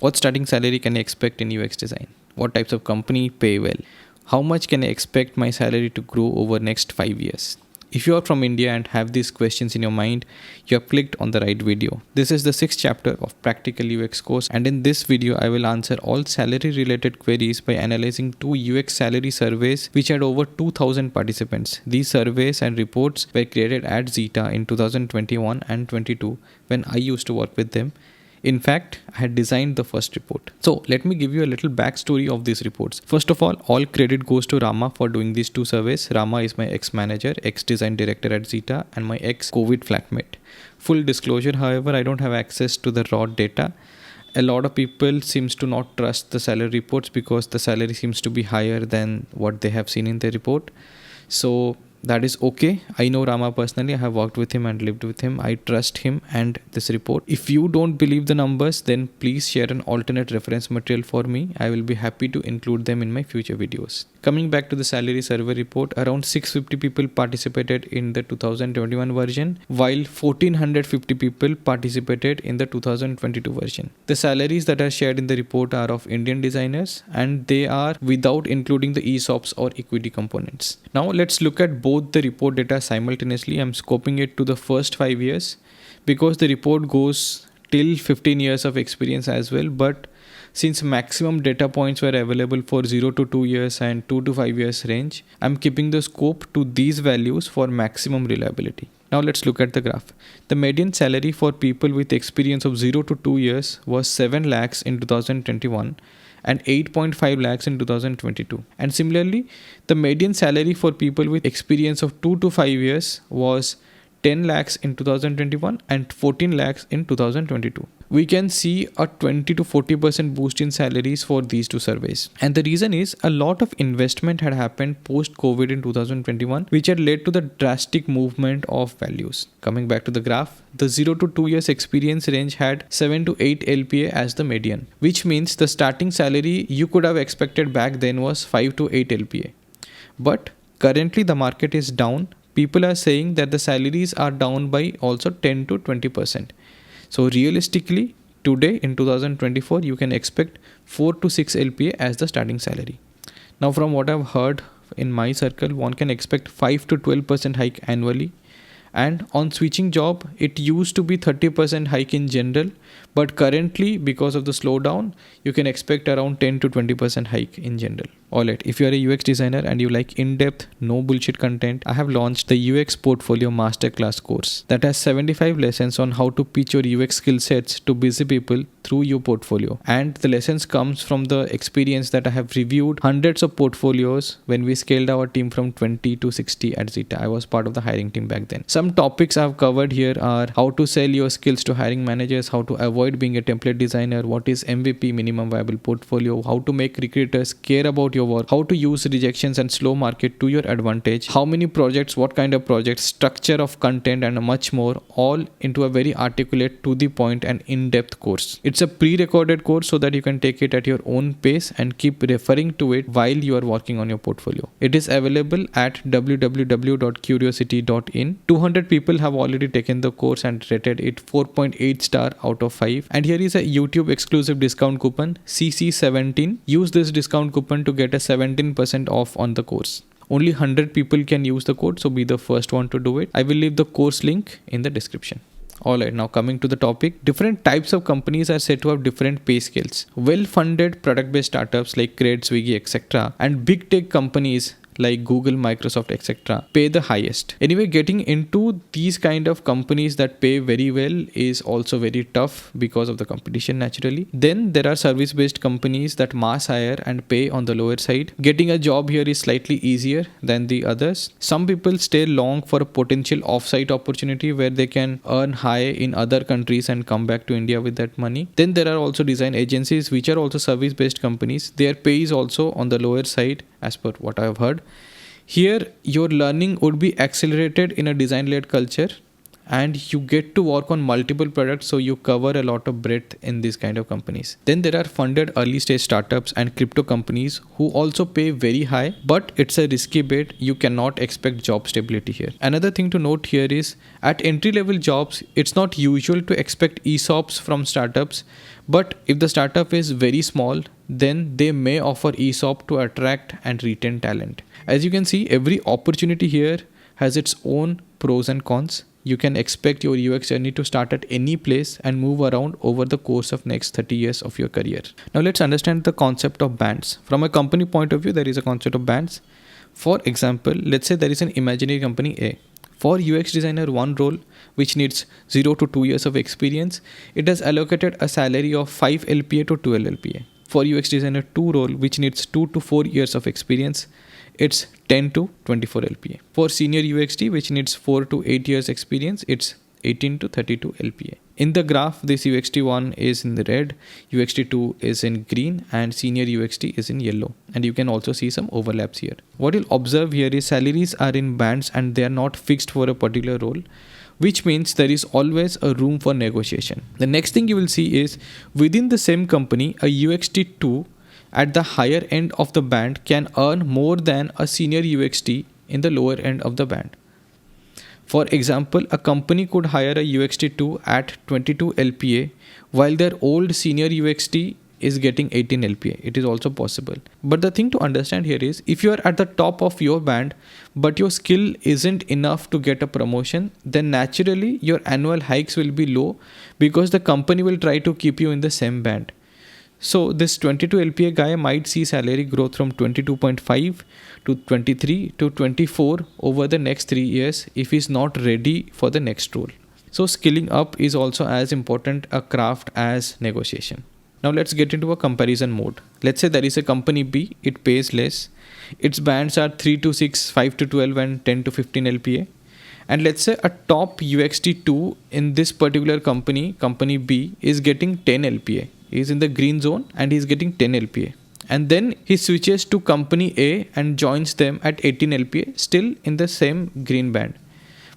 What starting salary can I expect in UX design? What types of company pay well? How much can I expect my salary to grow over next 5 years? If you are from India and have these questions in your mind, you have clicked on the right video. This is the sixth chapter of Practical UX course, and in this video I will answer all salary related queries by analyzing two UX salary surveys which had over 2000 participants. These surveys and reports were created at Zeta in 2021 and 22 when I used to work with them. In fact, I had designed the first report. So let me give you a little backstory of these reports. First of all credit goes to Rama for doing these two surveys. Rama is my ex-manager, ex-design director at Zeta, and my ex-COVID flatmate. Full disclosure, however, I don't have access to the raw data. A lot of people seems to not trust the salary reports because the salary seems to be higher than what they have seen in the report. So that is okay. I know Rama personally. I have worked with him and lived with him. I trust him and this report. If you don't believe the numbers, then please share an alternate reference material for me. I will be happy to include them in my future videos. Coming back to the salary survey report, around 650 people participated in the 2021 version, while 1450 people participated in the 2022 version. The salaries that are shared in the report are of Indian designers, and they are without including the ESOPs or equity components. Now let's look at both the report data simultaneously. I'm scoping it to the first 5 years because the report goes till 15 years of experience as well, but since maximum data points were available for 0 to 2 years and 2 to 5 years range, I'm keeping the scope to these values for maximum reliability. Now let's look at the graph. The median salary for people with experience of 0 to 2 years was 7 lakhs in 2021 and 8.5 lakhs in 2022. And similarly, the median salary for people with experience of 2 to 5 years was 10 lakhs in 2021 and 14 lakhs in 2022. We can see a 20 to 40% boost in salaries for these two surveys. And the reason is a lot of investment had happened post-COVID in 2021, which had led to the drastic movement of values. Coming back to the graph, the 0 to 2 years experience range had 7 to 8 LPA as the median, which means the starting salary you could have expected back then was 5 to 8 LPA. But currently the market is down. People are saying that the salaries are down by also 10 to 20%. So realistically, today in 2024, you can expect 4 to 6 LPA as the starting salary. Now, from what I've heard in my circle, one can expect 5 to 12% hike annually. And on switching job, it used to be 30% hike in general, but currently because of the slowdown, you can expect around 10 to 20% hike in general. Alright, if you are a UX designer and you like in-depth, no bullshit content, I have launched the UX Portfolio Masterclass course that has 75 lessons on how to pitch your UX skill sets to busy people through your portfolio. And the lessons comes from the experience that I have reviewed hundreds of portfolios when we scaled our team from 20 to 60 at Zeta. I was part of the hiring team back then. Some topics I've covered here are how to sell your skills to hiring managers, how to avoid being a template designer, what is MVP, minimum viable portfolio, how to make recruiters care about your work, how to use rejections and slow market to your advantage, how many projects, what kind of projects, structure of content, and much more, all into a very articulate, to the point and in-depth course. It's a pre-recorded course so that you can take it at your own pace and keep referring to it while you are working on your portfolio. It is available at www.curiosity.in. 200 people have already taken the course and rated it 4.8 star out of 5. And here is a YouTube exclusive discount coupon CC17. Use this discount coupon to get a 17% off on the course. Only 100 people can use the code, so be the first one to do it. I will leave the course link in the description. Alright, now coming to the topic, different types of companies are said to have different pay scales. Well-funded product-based startups like Cred, Swiggy, etc. and big tech companies like Google, Microsoft, etc. pay the highest. Anyway, getting into these kind of companies that pay very well is also very tough because of the competition naturally. Then there are service-based companies that mass hire and pay on the lower side. Getting a job here is slightly easier than the others. Some people stay long for a potential off-site opportunity where they can earn high in other countries and come back to India with that money. Then there are also design agencies which are also service-based companies. Their pay is also on the lower side as per what I have heard. Here, your learning would be accelerated in a design-led culture. and you get to work on multiple products, so you cover a lot of breadth in these kind of companies. Then there are funded early stage startups and crypto companies who also pay very high, but it's a risky bet. You cannot expect job stability here. Another thing to note here is at entry level jobs, it's not usual to expect ESOPs from startups, but if the startup is very small, then they may offer ESOP to attract and retain talent. As you can see, every opportunity here has its own pros and cons. You can expect your UX journey to start at any place and move around over the course of next 30 years of your career. Now let's understand the concept of bands. From a company point of view, there is a concept of bands. For example, let's say there is an imaginary company A. For UX designer 1 role, which needs 0 to 2 years of experience, it has allocated a salary of 5 LPA to 12 LPA. For UX designer 2 role, which needs 2 to 4 years of experience, it's 10 to 24 LPA. For senior UXD, which needs 4 to 8 years experience, it's 18 to 32 LPA. In the graph, this UXD1 is in the red, UXD2 is in green, and senior UXD is in yellow. And you can also see some overlaps here. What you'll observe here is salaries are in bands and they are not fixed for a particular role, which means there is always a room for negotiation. The next thing you will see is within the same company, a UXD2 at the higher end of the band can earn more than a senior UXD in the lower end of the band. For example, a company could hire a UXD2 at 22 LPA while their old senior UXD is getting 18 LPA. It is also possible. But the thing to understand here is if you are at the top of your band but your skill isn't enough to get a promotion, then naturally your annual hikes will be low because the company will try to keep you in the same band. So this 22 LPA guy might see salary growth from 22.5 to 23 to 24 over the next 3 years if he's not ready for the next role. So skilling up is also as important a craft as negotiation. Now let's get into a comparison mode. Let's say there is a company B, it pays less. Its bands are 3 to 6, 5 to 12 and 10 to 15 LPA. And let's say a top UXD2 in this particular company, company B, is getting 10 LPA. He's in the green zone and he's getting 10 LPA. And then he switches to company A and joins them at 18 LPA, still in the same green band.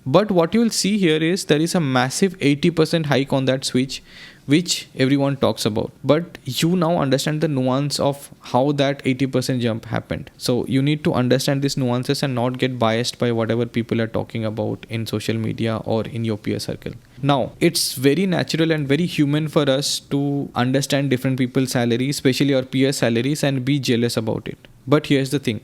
But what you will see here is there is a massive 80% hike on that switch, which everyone talks about. But you now understand the nuance of how that 80% jump happened. So you need to understand these nuances and not get biased by whatever people are talking about in social media or in your peer circle. Now, it's very natural and very human for us to understand different people's salaries, especially our peer salaries, and be jealous about it. But here's the thing.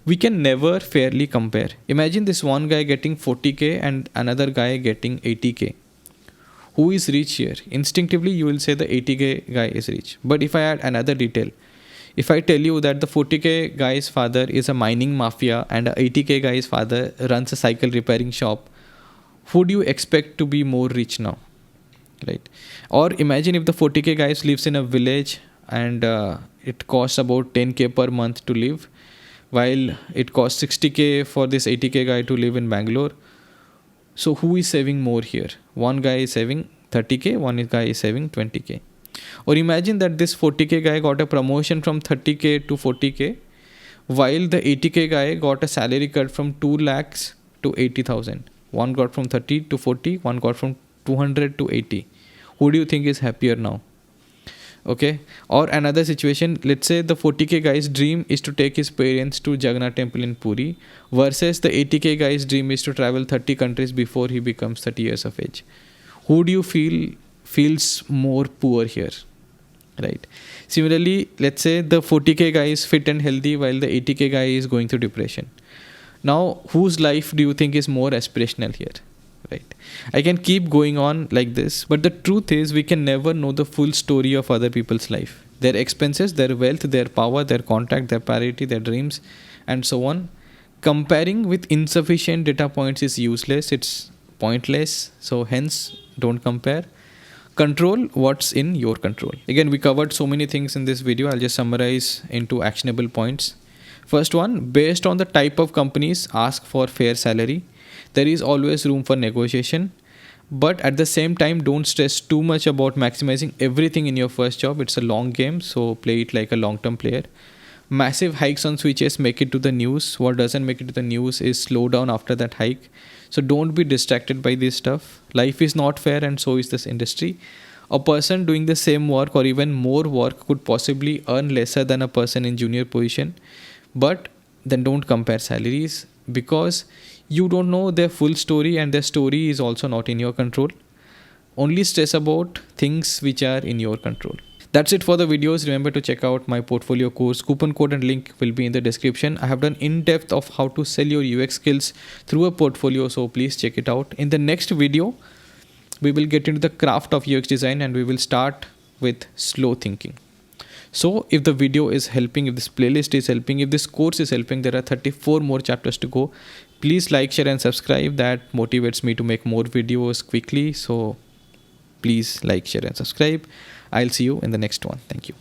We can never fairly compare. Imagine this one guy getting 40k and another guy getting 80k. Who is rich here? Instinctively, you will say the 80k guy is rich. But if I add another detail, if I tell you that the 40k guy's father is a mining mafia and a 80k guy's father runs a cycle repairing shop, who do you expect to be more rich now? Right? Or imagine if the 40k guy lives in a village and it costs about 10k per month to live, while it costs 60k for this 80k guy to live in Bangalore. So who is saving more here? One guy is saving 30k, one guy is saving 20k. Or imagine that this 40k guy got a promotion from 30k to 40k, while the 80k guy got a salary cut from 2 lakhs to 80,000. One got from 30 to 40, one got from 200 to 80. Who do you think is happier now? Okay. Or another situation, let's say the 40k guy's dream is to take his parents to Jagannath temple in Puri versus the 80k guy's dream is to travel 30 countries before he becomes 30 years of age. Who do you feel feels more poor here? Right. Similarly, let's say the 40k guy is fit and healthy while the 80k guy is going through depression. Now, whose life do you think is more aspirational here? Right. I can keep going on like this, but the truth is we can never know the full story of other people's life. Their expenses, their wealth, their power, their contact, their parity, their dreams, and so on. Comparing with insufficient data points is useless. It's pointless. So hence, don't compare. Control what's in your control. Again, we covered so many things in this video. I'll just summarize into actionable points. First one, based on the type of companies, ask for fair salary. There is always room for negotiation, but at the same time, don't stress too much about maximizing everything in your first job. It's a long game, so play it like a long-term player. Massive hikes on switches make it to the news. What doesn't make it to the news is slow down after that hike. So don't be distracted by this stuff. Life is not fair, and so is this industry. A person doing the same work or even more work could possibly earn lesser than a person in junior position. But then don't compare salaries, because you don't know their full story, and their story is also not in your control. Only stress about things which are in your control. That's it for the videos. Remember to check out my portfolio course. Coupon code and link will be in the description. I have done in depth of how to sell your UX skills through a portfolio, so please check it out. In the next video, we will get into the craft of UX design, and we will start with slow thinking. So if the video is helping, if this playlist is helping, if this course is helping, there are 34 more chapters to go. Please like, share and subscribe. That motivates me to make more videos quickly. So please like, share and subscribe. I'll see you in the next one. Thank you.